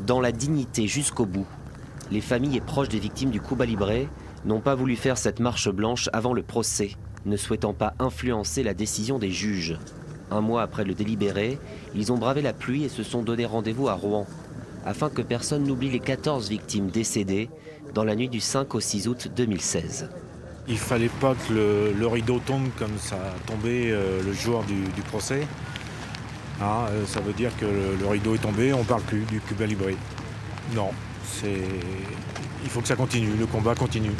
Dans la dignité jusqu'au bout, les familles et proches des victimes du Cuba Libre n'ont pas voulu faire cette marche blanche avant le procès, ne souhaitant pas influencer la décision des juges. Un mois après le délibéré, ils ont bravé la pluie et se sont donné rendez-vous à Rouen, afin que personne n'oublie les 14 victimes décédées dans la nuit du 5 au 6 août 2016. Il ne fallait pas que le rideau tombe comme ça a tombé le jour du procès. Ça veut dire que le rideau est tombé, on ne parle plus du Cuba Libre. Non, il faut que ça continue, le combat continue.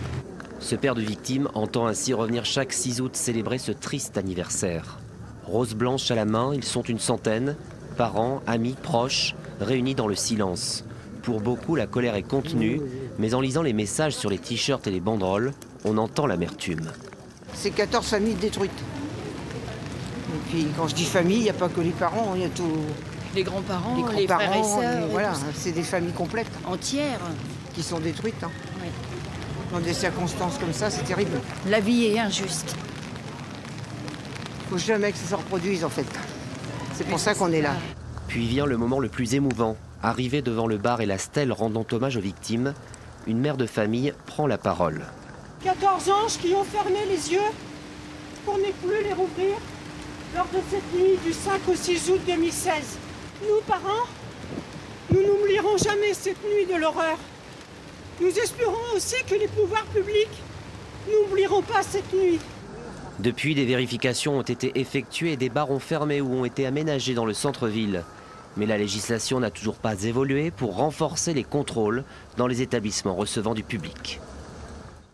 Ce père de victimes entend ainsi revenir chaque 6 août célébrer ce triste anniversaire. Rose blanche à la main, ils sont une centaine, parents, amis, proches, réunis dans le silence. Pour beaucoup, la colère est contenue, mais en lisant les messages sur les t-shirts et les banderoles, on entend l'amertume. C'est 14 familles détruites. Et puis quand je dis famille, il n'y a pas que les parents, il y a tout. Les grands-parents, les frères et sœurs. Voilà, c'est des familles complètes. Entières. Qui sont détruites. Oui. Dans des circonstances comme ça, c'est terrible. La vie est injuste. Faut jamais que ça se reproduise en fait. C'est pour ça qu'on est là. Puis vient le moment le plus émouvant. Arrivée devant le bar et la stèle rendant hommage aux victimes, une mère de famille prend la parole. 14 anges qui ont fermé les yeux pour ne plus les rouvrir lors de cette nuit du 5 au 6 août 2016. Nous, parents, nous n'oublierons jamais cette nuit de l'horreur. Nous espérons aussi que les pouvoirs publics n'oublieront pas cette nuit. Depuis, des vérifications ont été effectuées et des bars ont fermé ou ont été aménagés dans le centre-ville. Mais la législation n'a toujours pas évolué pour renforcer les contrôles dans les établissements recevant du public.